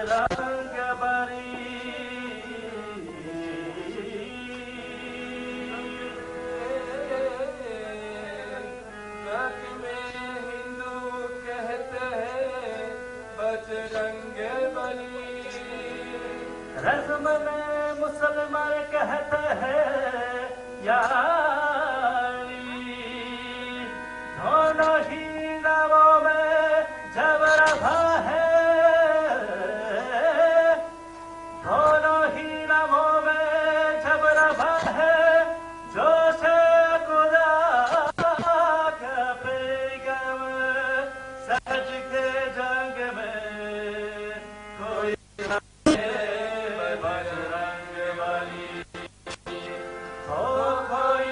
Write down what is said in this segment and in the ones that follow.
बजरंग बली में हिंदू कहते हैं बजरंग बली रस्म में मुसलमान कहते हैं यारी दोनों ही नामों में जबरभा है दोनों ही नामों में जबरभा है जो से खुदा का पैगम सच के जंग में कोई बजरंग बली हो कोई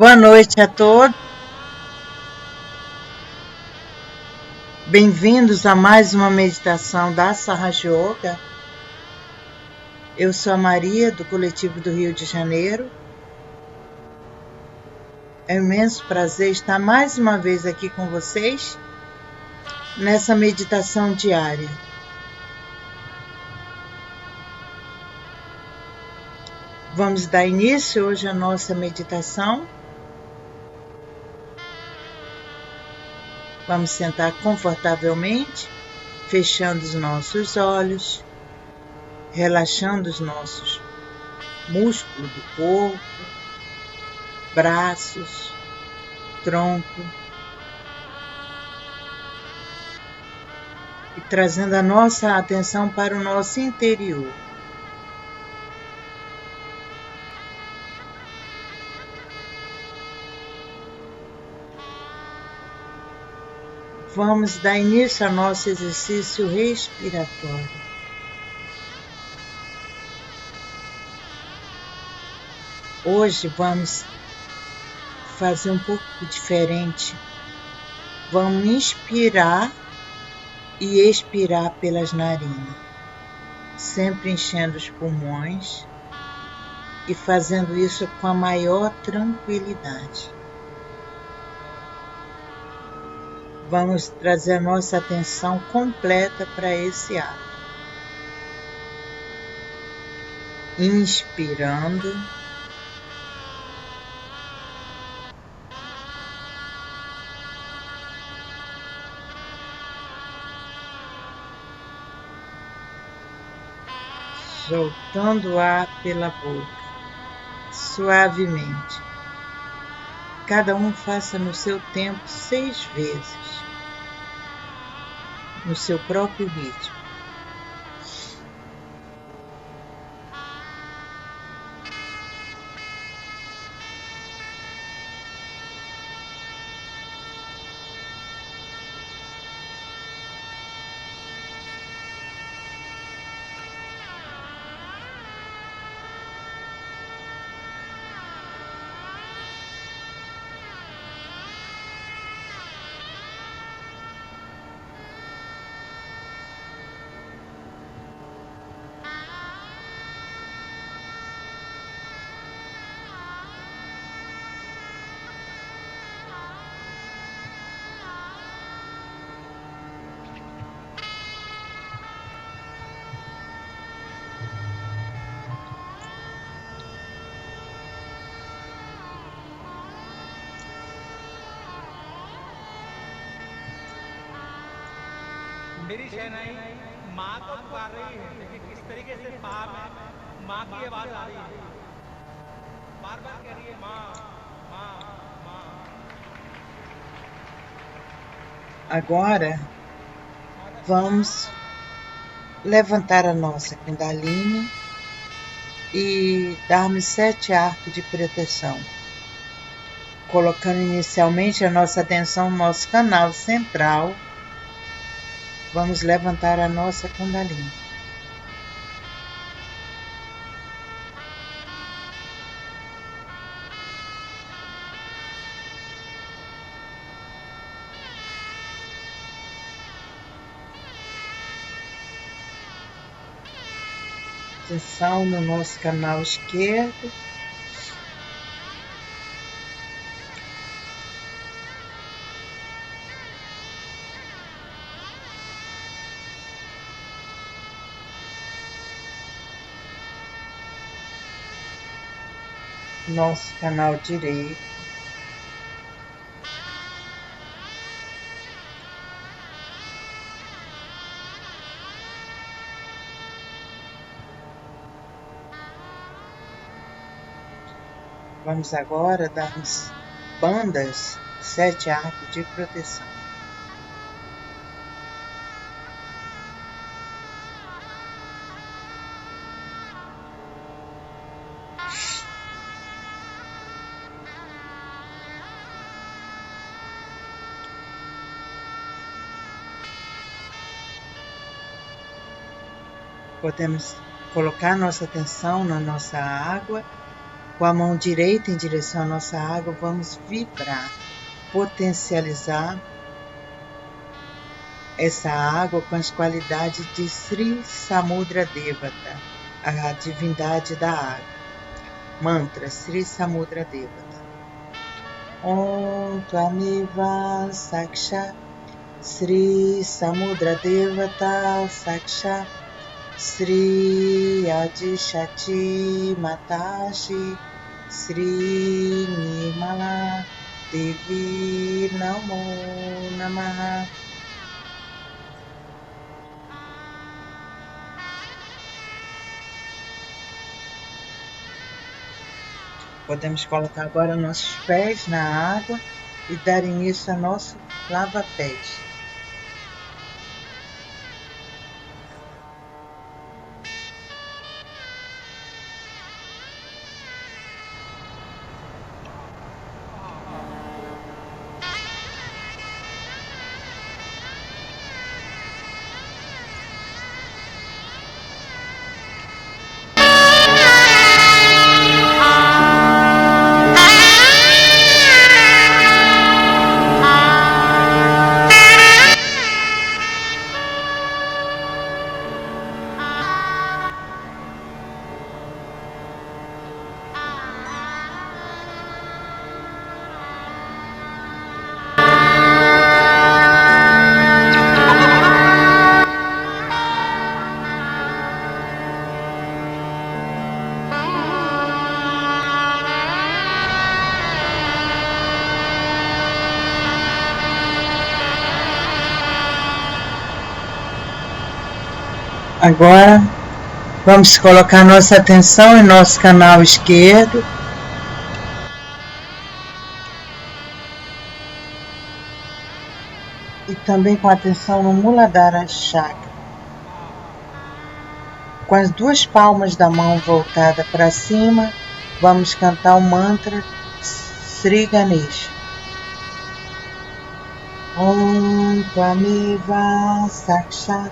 Boa noite a todos. Bem-vindos a mais uma meditação da Sahaja. Eu sou a Maria, do Coletivo do Rio de Janeiro. É um imenso prazer estar mais uma vez aqui com vocês nessa meditação diária. Vamos dar início hoje à nossa meditação. Vamos sentar confortavelmente, fechando os nossos olhos, relaxando os nossos músculos do corpo, braços, tronco, e trazendo a nossa atenção para o nosso interior. Vamos dar início ao nosso exercício respiratório. Hoje vamos fazer um pouco diferente. Vamos inspirar e expirar pelas narinas, sempre enchendo os pulmões e fazendo isso com a maior tranquilidade. Vamos trazer a nossa atenção completa para esse ato. Inspirando. Soltando o ar pela boca, suavemente. Cada um faça no seu tempo 6 vezes, no seu próprio ritmo. मेरी शहनाई माँ तो पुकार रही है, लेकिन किस तरीके से बाहर में माँ की आवाज आ रही है, बार बार कह रही है माँ माँ माँ. Agora vamos levantar a nossa Kundalini e darmos 7 arcos de proteção, colocando inicialmente a nossa atenção no nosso canal central. Vamos levantar a nossa Kundalini. Atenção no nosso canal esquerdo. Nosso canal direito. Vamos agora dar bandas, 7 arcos de proteção. Podemos colocar nossa atenção na nossa água Com a mão direita em direção à nossa água, vamos vibrar, potencializar essa água com as qualidades de Sri Samudra Devata, a divindade da água. Mantra Sri Samudra Devata. Om Tvameva Saksha Sri Samudra Devata Saksha Sri Adishati Mataji Sri Nirmala Devi Namo Namaha. Podemos colocar agora nossos pés na água e dar início ao nosso lava-pés. Agora, vamos colocar nossa atenção em nosso canal esquerdo. E também com atenção no Muladhara Chakra. Com as duas palmas da mão voltada para cima, vamos cantar o mantra Sri Ganesha. Om Tvameva Sakshat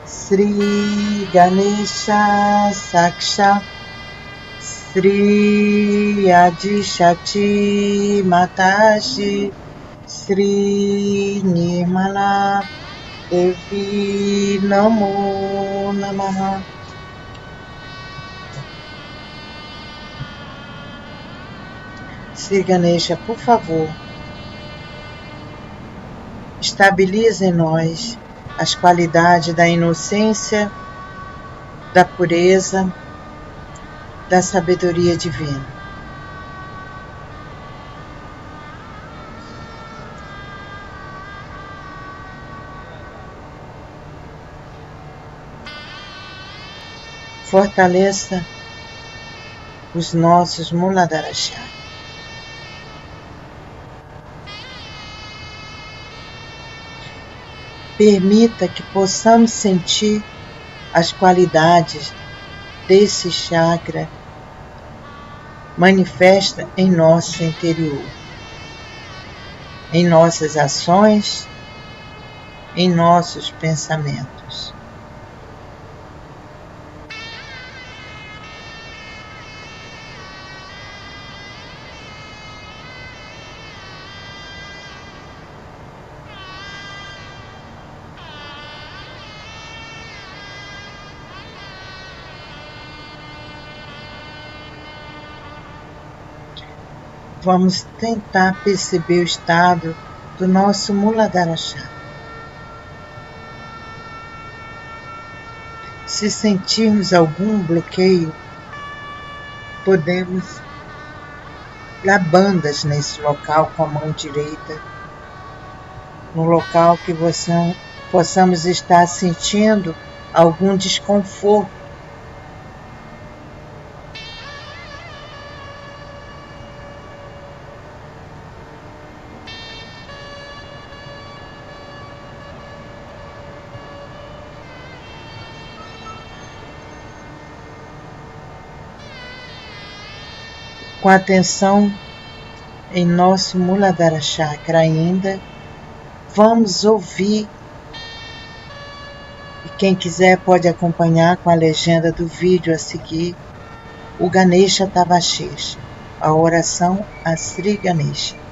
Sri Ganesha Saksha Sri Adishati Mataji Sri Nirmala Devi Namo Namaha. Sri Ganesha, por favor, estabilize em nós as qualidades da inocência, da pureza, da sabedoria divina. Fortaleça os nossos Muladhara Chakra. Permita que possamos sentir as qualidades desse chakra manifesta em nosso interior, em nossas ações, em nossos pensamentos. Vamos tentar perceber o estado do nosso Muladhara Chakra. Se sentirmos algum bloqueio, podemos dar bandas nesse local com a mão direita, no local que possamos estar sentindo algum desconforto. Com atenção em nosso Muladhara Chakra ainda, vamos ouvir, e quem quiser pode acompanhar com a legenda do vídeo a seguir, o Ganesha Tavashesh. A oração a Sri Ganesha.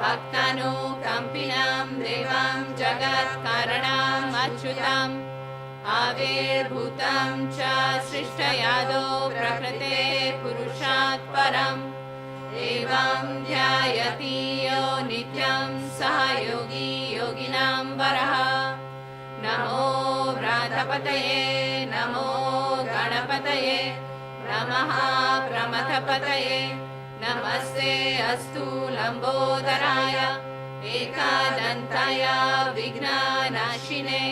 भक्तानुकम्पिनां देवां जगत्कारणम् अच्युतम् आविर्भूतं च सृष्टयादौ प्रकृते पुरुषात् परम् एवं ध्यायति यो नित्यं सह योगी योगिनां वरः नमो व्रातपतये नमो गणपतये नमः प्रमथपतये नमस्ते अस्तु लम्बोदराय एकदन्ताय विघ्ननाशिने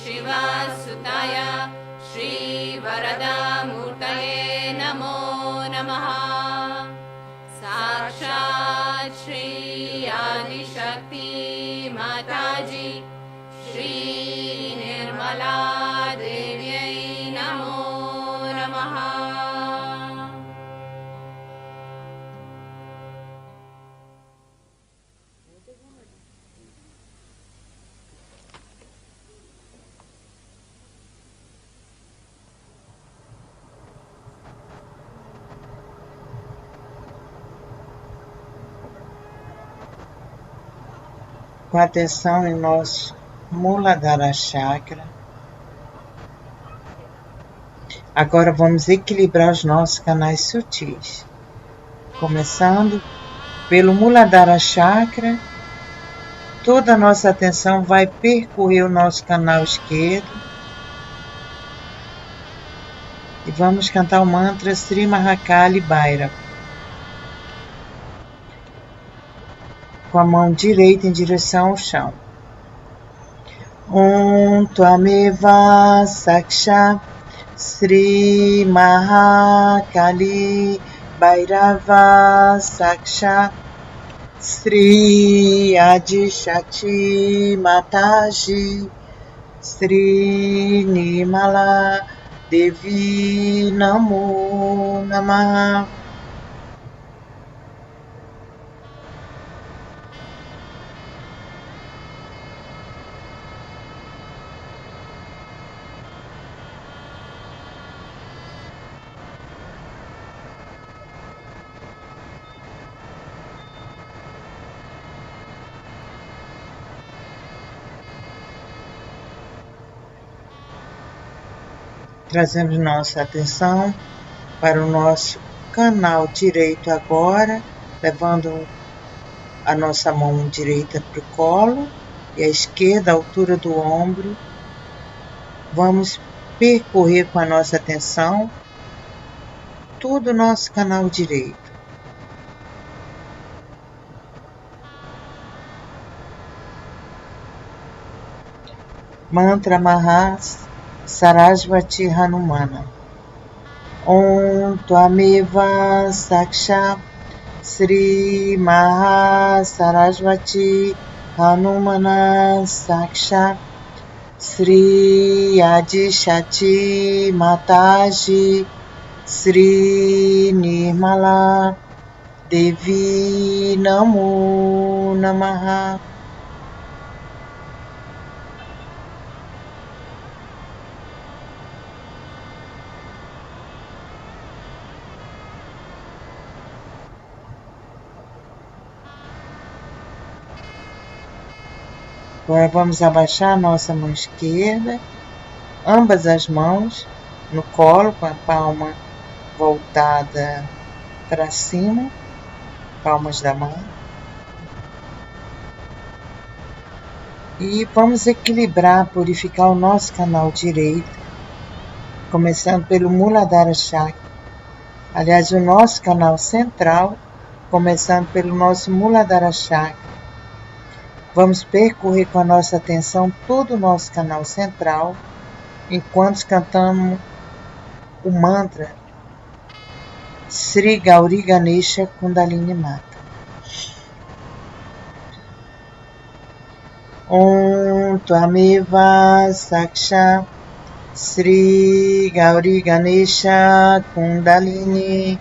शिवसुताय श्रीवरदामूर्तये नमो नमः साक्षात् श्री आदिशक्ति माताजी श्री निर्मला देव्यै नमो नमः। Com atenção em nosso Muladhara Chakra. Agora vamos equilibrar os nossos canais sutis. Começando pelo Muladhara Chakra, toda a nossa atenção vai percorrer o nosso canal esquerdo. E vamos cantar o mantra Sri Mahakali Bhairava. Com a mão direita em direção ao chão. Om Tvameva Saksha Sri Mahakali Bhairava Saksha Sri Adishakti Mataji Sri Nirmala Devi Namo Namah. Trazemos nossa atenção para o nosso canal direito agora, levando a nossa mão direita para o colo e a esquerda à altura do ombro. Vamos percorrer com a nossa atenção todo o nosso canal direito. Mantra Mahas Sarasvati Hanumana. Om Tvameva Saksha Sri Maha Sarasvati Hanumana Saksha Sri Adishakti Mataji Sri Nirmala Devi Namo Namaha. Agora vamos abaixar a nossa mão esquerda, ambas as mãos no colo, com a palma voltada para cima, palmas da mão. E vamos equilibrar, purificar o nosso canal direito, começando pelo Muladhara Chakra. Aliás, o nosso canal central, começando pelo nosso Muladhara Chakra. Vamos percorrer com a nossa atenção todo o nosso canal central, enquanto cantamos o mantra Sri Gauri Ganesha Kundalini Mata. Om Tvameva Saksha Sri Gauri Ganesha Kundalini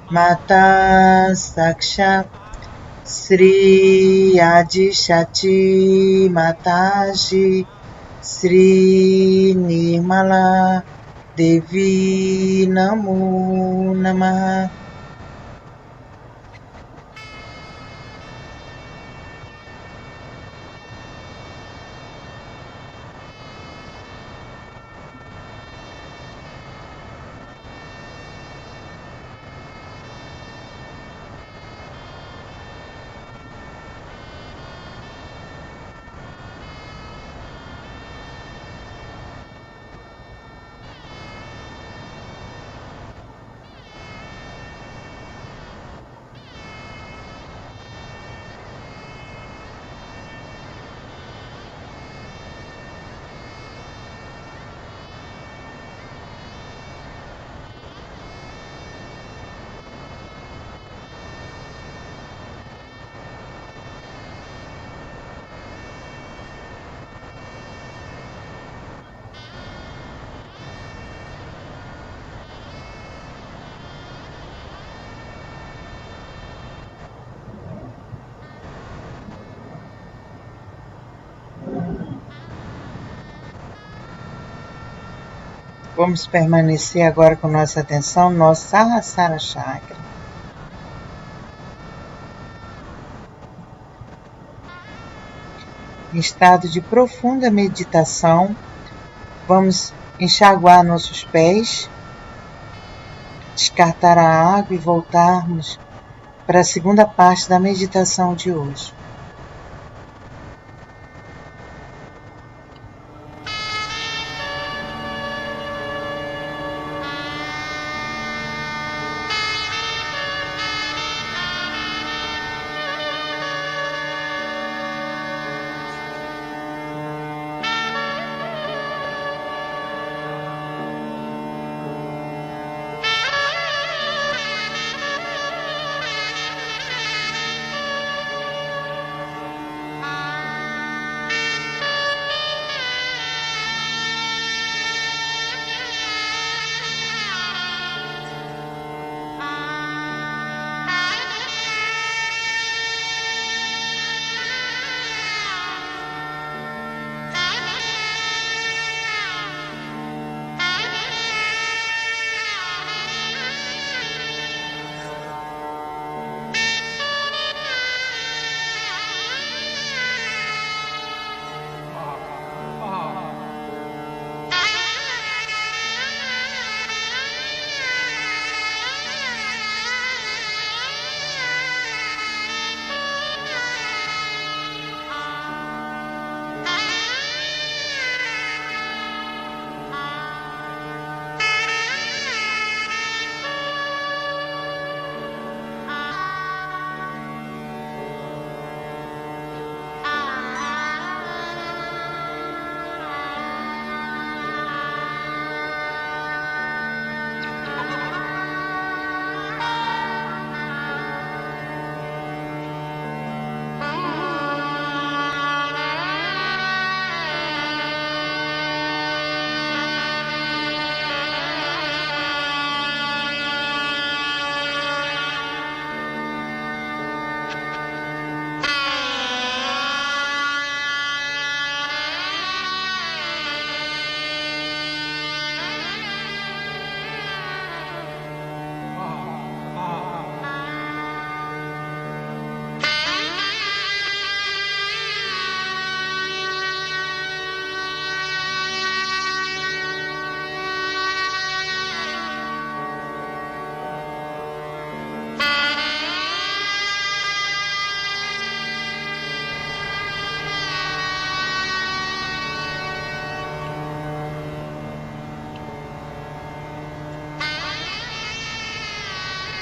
Mata Saksha Sri Adishakti Mataji Sri Nirmala Devi Namo Namaha. Vamos permanecer agora com nossa atenção no nosso Sahaja chakra. Em estado de profunda meditação, vamos enxaguar nossos pés, descartar a água e voltarmos para a segunda parte da meditação de hoje.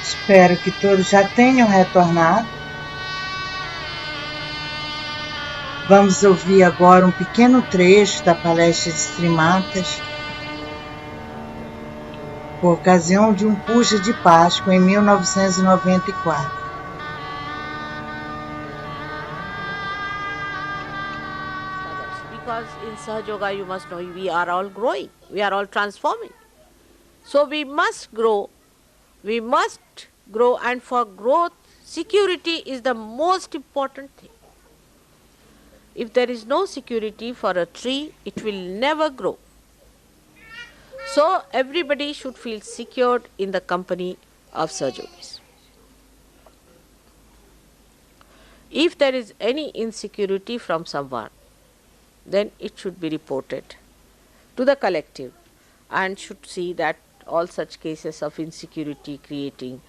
Espero que todos já tenham retornado. Vamos ouvir agora um pequeno trecho da palestra de Srimatas, por ocasião de um puja de Páscoa em 1994. Because in Sahaja Yoga you must know we are all growing, we are all transforming. So we must grow, and for growth, security is the most important thing. If there is no security for a tree, it will never grow. So everybody should feel secured in the company of Sahaja Yogis. If there is any insecurity from someone, then it should be reported to the collective and should see that all such cases of insecurity creating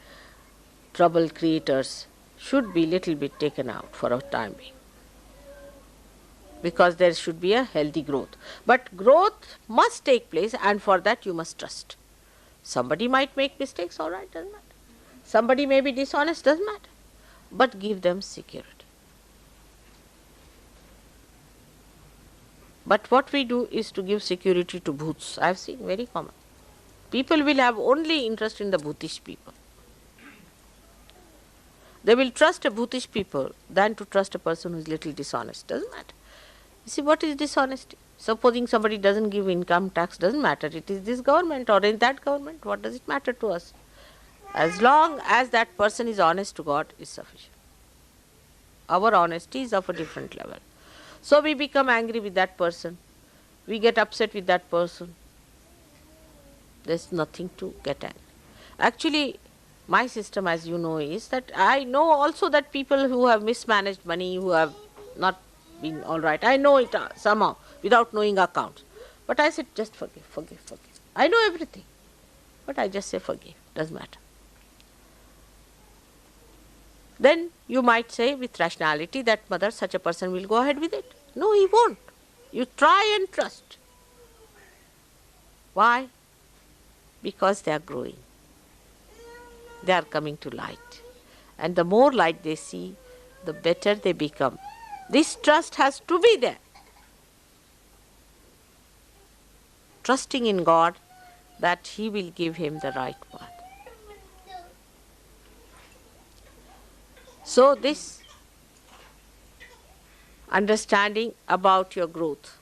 trouble creators should be little bit taken out for a time being. Because there should be a healthy growth. But growth must take place, and for that you must trust. Somebody might make mistakes, all right, doesn't matter. Somebody may be dishonest, doesn't matter. But give them security. But what we do is to give security to bhoots. I have seen very common. People will have only interest in the bhutish people. They will trust a bhutish people than to trust a person who is little dishonest, doesn't matter. You see, what is dishonesty? Supposing somebody doesn't give income tax, doesn't matter. It is this government or in that government. What does it matter to us? As long as that person is honest to God is sufficient. Our honesty is of a different level. So we become angry with that person. We get upset with that person. there's nothing to get at. Actually, my system, as you know, is that I know also that people who have mismanaged money, who have not been all right, I know it somehow without knowing accounts. But I said, just forgive, forgive, forgive. I know everything, but I just say forgive, doesn't matter. Then you might say with rationality that, mother, such a person will go ahead with it. No, he won't. You try and trust. Why? Because they are growing. They are coming to light. And the more light they see, the better they become. This trust has to be there. Trusting in God that He will give him the right path. So this understanding about your growth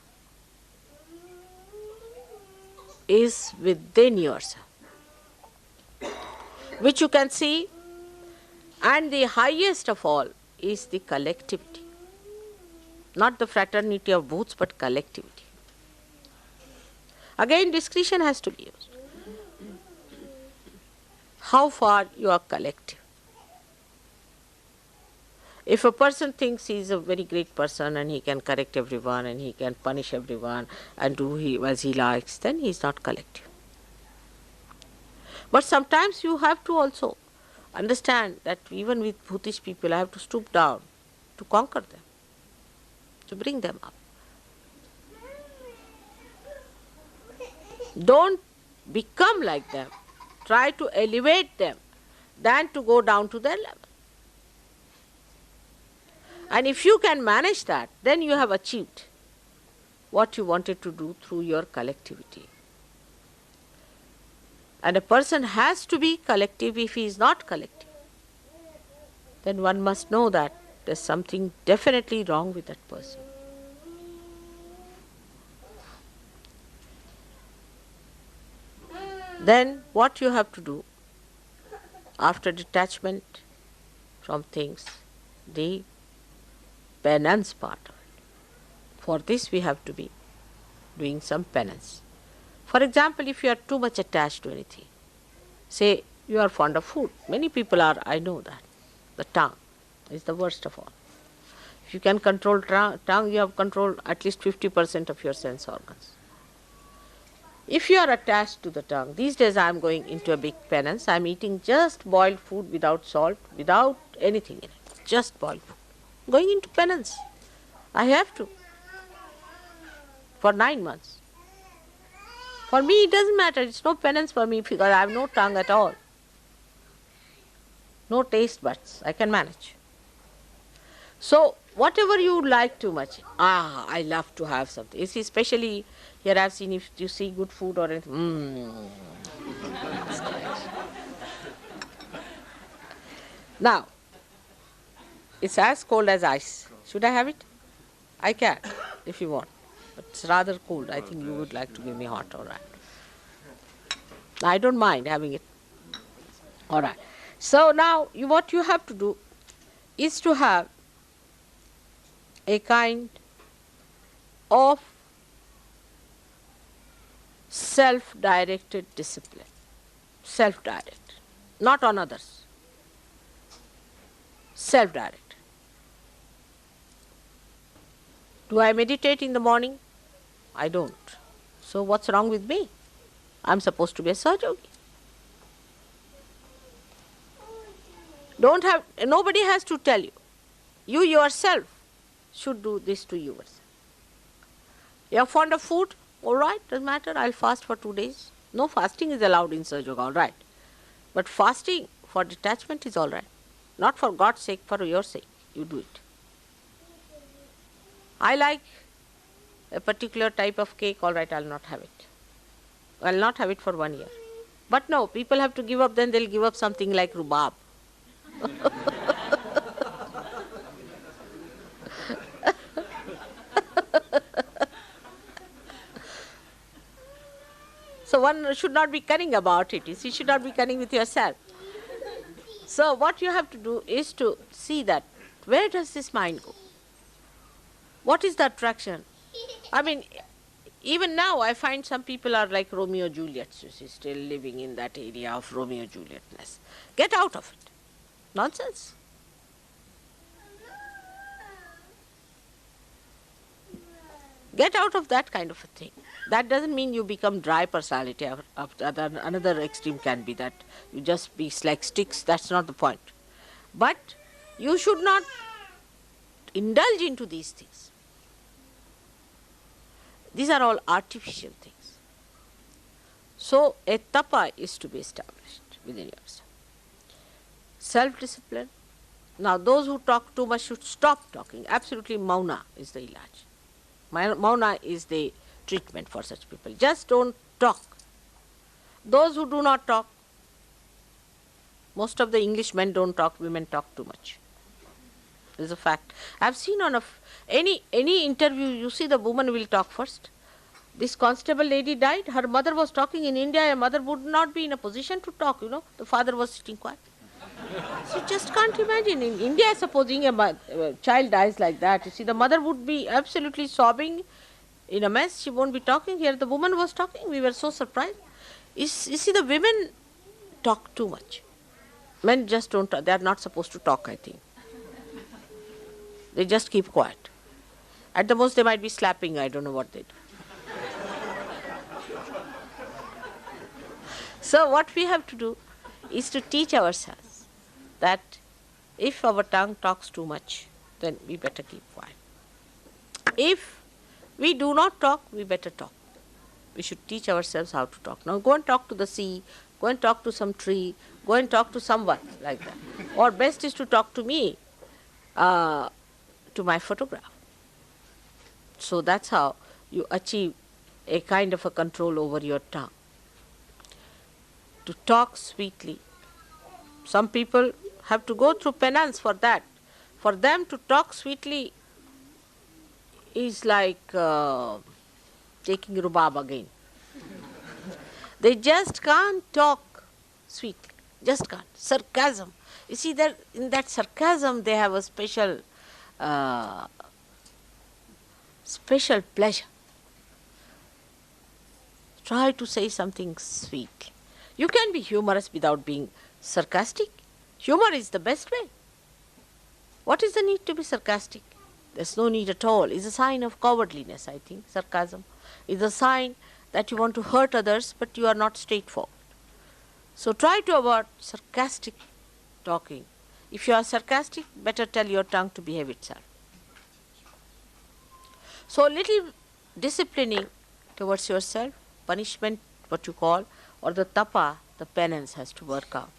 is within yourself, which you can see, and the highest of all is the collectivity. Not the fraternity of booths, but collectivity. Again, discretion has to be used. How far you are collective. If a person thinks he is a very great person and he can correct everyone and he can punish everyone and do as he likes, then he is not collective. But sometimes you have to also understand that even with Buddhist people, I have to stoop down to conquer them, to bring them up. Don't become like them. Try to elevate them than to go down to their level. And if you can manage that, then you have achieved what you wanted to do through your collectivity. And a person has to be collective. If he is not collective, then one must know that there's something definitely wrong with that person. Then what you have to do after detachment from things, the penance part of it. For this we have to be doing some penance. For example, if you are too much attached to anything, say you are fond of food. Many people are, I know that. The tongue is the worst of all. If you can control tongue, you have controlled at least 50% of your sense organs. If you are attached to the tongue, these days I am going into a big penance. I am eating just boiled food without salt, without anything in it. Just boiled food. Going into penance. I have to. For 9 months. For me it doesn't matter. It's no penance for me because I have no tongue at all. No taste buds. I can manage. So whatever you like too much, I love to have something. You see, especially here I have seen if you see good food or anything, Now, it's as cold as ice. Should I have it? I can, if you want. But it's rather cold. I think you would like to give me hot, all right. I don't mind having it. All right. So now, what you have to do is to have a kind of self-directed discipline. Self-directed. Not on others. Self-directed. Do I meditate in the morning? I don't. So what's wrong with me? I'm supposed to be a Sahaja yogi. Nobody has to tell you. You yourself should do this to yourself. You are fond of food? All right, doesn't matter. I'll fast for 2 days. No fasting is allowed in Sahaja Yoga, all right. But fasting for detachment is all right. Not for God's sake, for your sake. You do it. I like a particular type of cake, all right, I'll not have it. I'll not have it for 1 year. But no, people have to give up, then they'll give up something like rhubarb. So one should not be cunning about it. You see, you should not be cunning with yourself. So what you have to do is to see that where does this mind go? What is the attraction? I mean, even now I find some people are like Romeo Juliet, you see, still living in that area of Romeo Julietness. Get out of it. Nonsense. Get out of that kind of a thing. That doesn't mean you become dry personality. Another extreme can be that you just be like sticks. That's not the point. But you should not indulge into these things. These are all artificial things. So a tapa is to be established within yourself. Self-discipline. Now those who talk too much should stop talking. Absolutely mauna is the ilaj. Mauna is the treatment for such people. Just don't talk. Those who do not talk, most of the English men don't talk, women talk too much. This is a fact. I have seen on any interview, you see the woman will talk first. This constable lady died, her mother was talking in India, her mother would not be in a position to talk, the father was sitting quiet. So just can't imagine. In India, supposing a child dies like that, you see, the mother would be absolutely sobbing in a mess. She won't be talking. Here the woman was talking. We were so surprised. You see, the women talk too much. Men just don't talk. They are not supposed to talk, I think. They just keep quiet. At the most, they might be slapping. I don't know what they do. So what we have to do is to teach ourselves that if our tongue talks too much, then we better keep quiet. If we do not talk, we better talk. We should teach ourselves how to talk. Now go and talk to the sea, go and talk to some tree, go and talk to someone like that. Or best is to talk to me, to my photograph. So that's how you achieve a kind of a control over your tongue. To talk sweetly. Some people have to go through penance for that. For them to talk sweetly is like taking rhubarb again. They just can't talk sweetly. Just can't. Sarcasm. You see, that in that sarcasm they have a special pleasure. Try to say something sweet. You can be humorous without being sarcastic. Humor is the best way. What is the need to be sarcastic? There's no need at all. It's a sign of cowardliness, I think. Sarcasm is a sign that you want to hurt others, but you are not straightforward. So try to avoid sarcastic talking. If you are sarcastic, better tell your tongue to behave itself. So little disciplining towards yourself, punishment, what you call, or the tapa, the penance has to work out.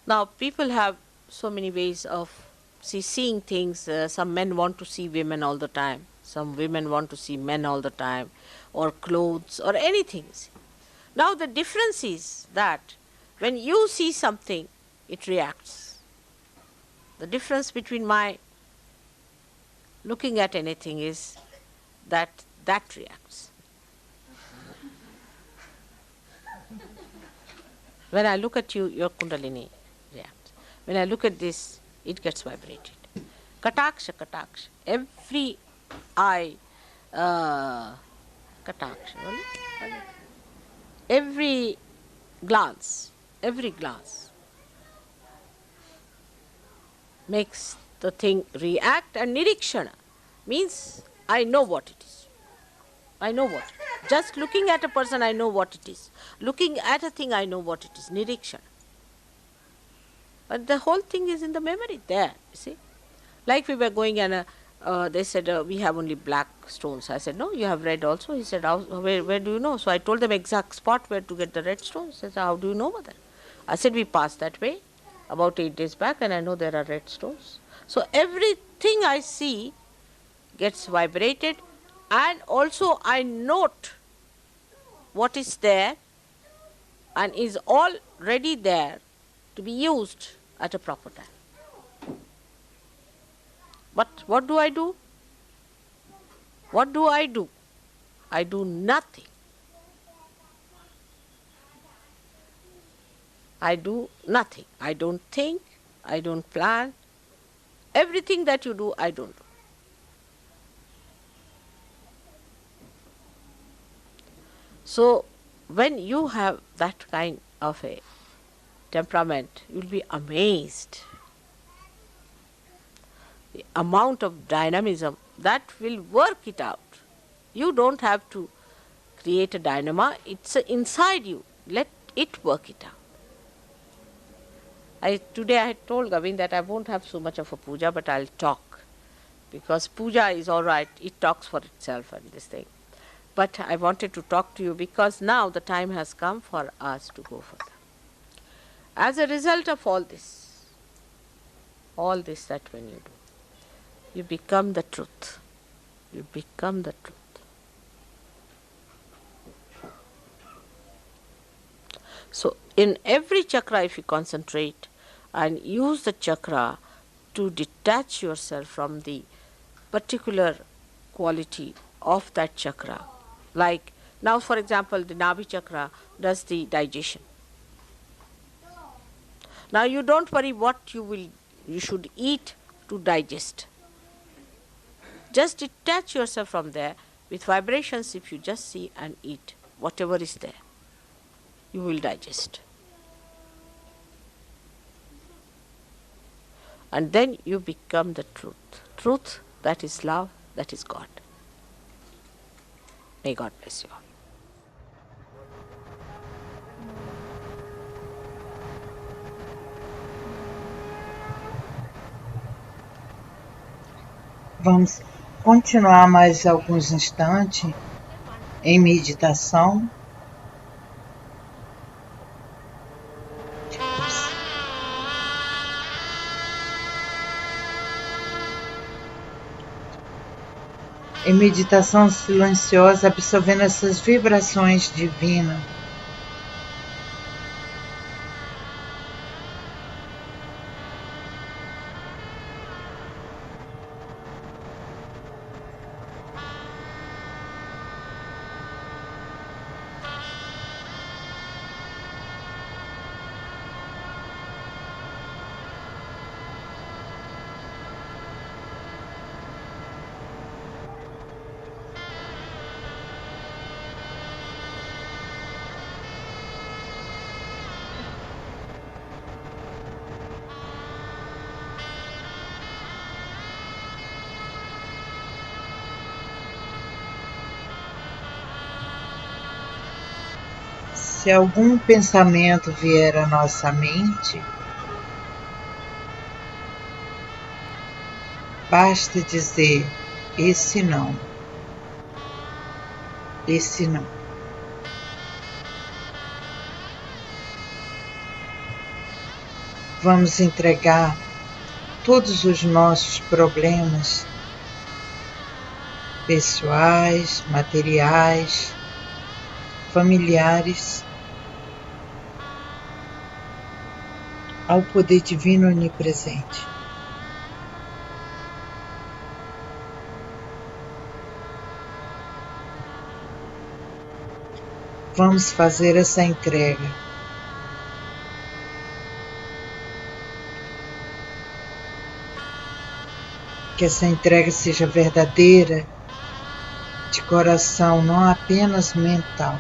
Now people have so many ways of seeing things. Some men want to see women all the time. Some women want to see men all the time, or clothes, or anything. Now the difference is that when you see something, it reacts. The difference between my looking at anything is that reacts. When I look at you, your kundalini reacts. When I look at this, it gets vibrated. Kataksha, kataksha. Every eye, kataksha. Every glance makes the thing react, and nirikshana means I know what it is. I know what. Just looking at a person, I know what it is. Looking at a thing, I know what it is. Nirikshana. But the whole thing is in the memory there, you see. Like we were going and they said, we have only black stones. I said, no, you have red also. He said, where do you know? So I told them exact spot where to get the red stones. He said, how do you know about that? I said, we passed that way about 8 days back and I know there are red stones. So everything I see gets vibrated, and also I note what is there and is already there to be used at a proper time. But what do I do? What do I do? I do nothing. I do nothing. I don't think, I don't plan. Everything that you do, I don't do. So when you have that kind of a temperament, you will be amazed. The amount of dynamism that will work it out. You don't have to create a dynamo, it's inside you. Let it work it out. Today I had told Gavin that I won't have so much of a puja, but I'll talk. Because puja is all right, it talks for itself and this thing. But I wanted to talk to you because now the time has come for us to go further. As a result of all this that when you do, you become the truth. You become the truth. So in every chakra, if you concentrate and use the chakra to detach yourself from the particular quality of that chakra, like now for example the Nabhi chakra does the digestion. Now you don't worry what you should eat to digest. Just detach yourself from there with vibrations. If you just see and eat whatever is there, you will digest. And then you become the truth. Truth, that is love, that is God. May God bless you all. Vamos continuar mais alguns instantes em meditação. Em meditação silenciosa, absorvendo essas vibrações divinas. Se algum pensamento vier à nossa mente, basta dizer: esse não, esse não. Vamos entregar todos os nossos problemas pessoais, materiais, familiares ao poder divino onipresente. Vamos fazer essa entrega. Que essa entrega seja verdadeira, de coração, não apenas mental.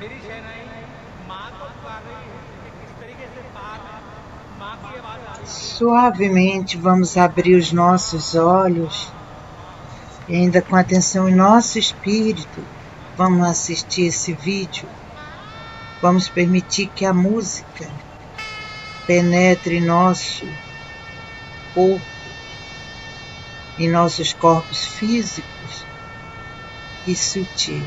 मेरी शहनाई माँ को पुकार रही है कि किस तरीके से पार है माँ की आवाज आ रही है। Suavemente vamos abrir os nossos olhos e ainda com atenção em nosso espírito, vamos assistir esse vídeo. Vamos permitir que a música penetre em nosso corpo, em nossos corpos físicos e sutil.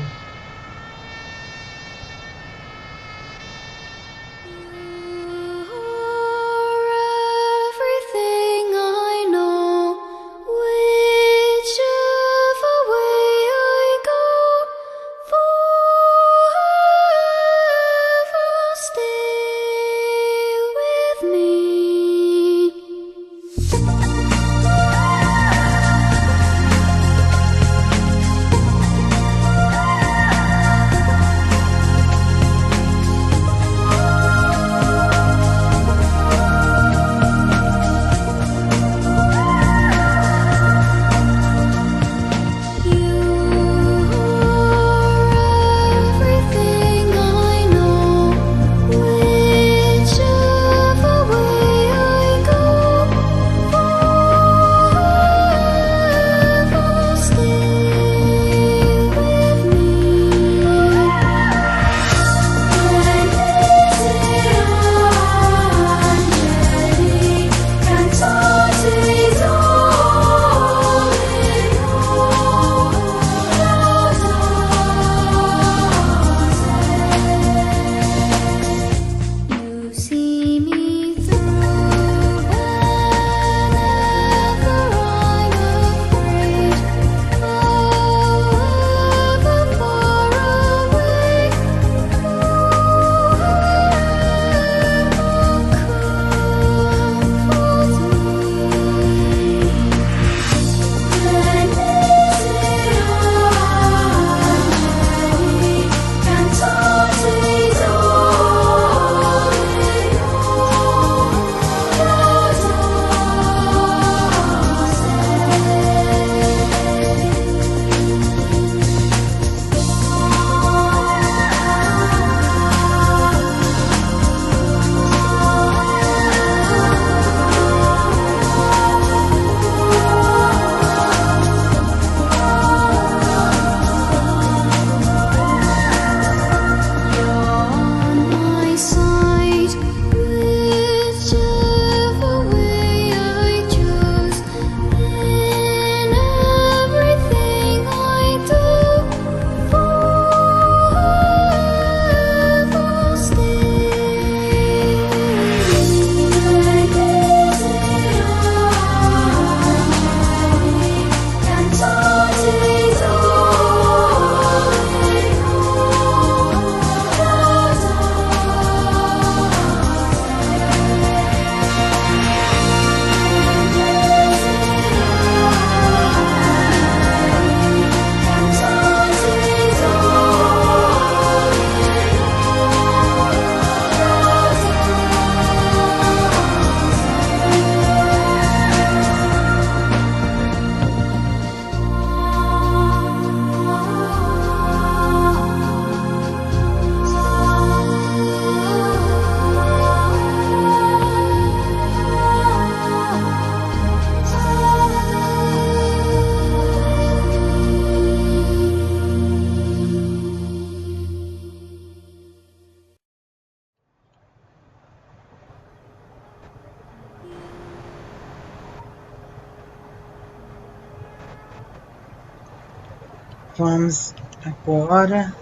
Vamos agora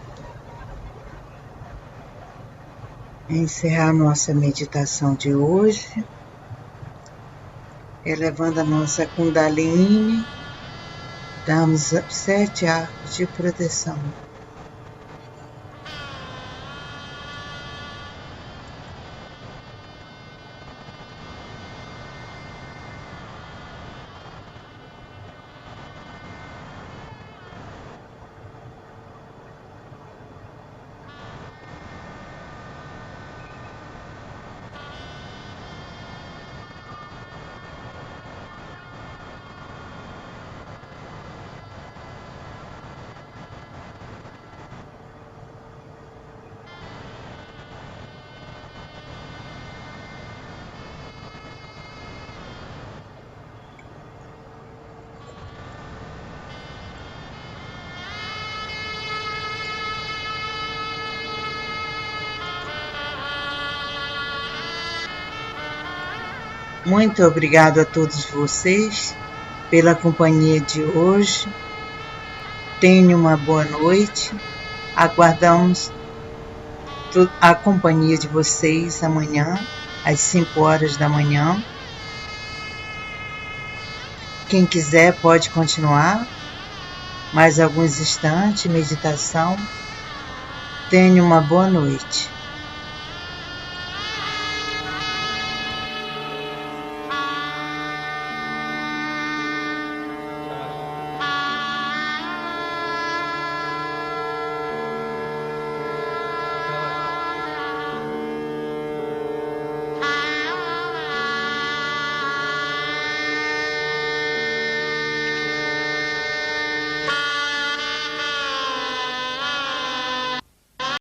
encerrar nossa meditação de hoje, elevando a nossa Kundalini, damos 7 arcos de proteção. Muito obrigado a todos vocês pela companhia de hoje. Tenham uma boa noite. Aguardamos a companhia de vocês amanhã, às 5 horas da manhã. Quem quiser pode continuar mais alguns instantes, meditação. Tenha uma boa noite.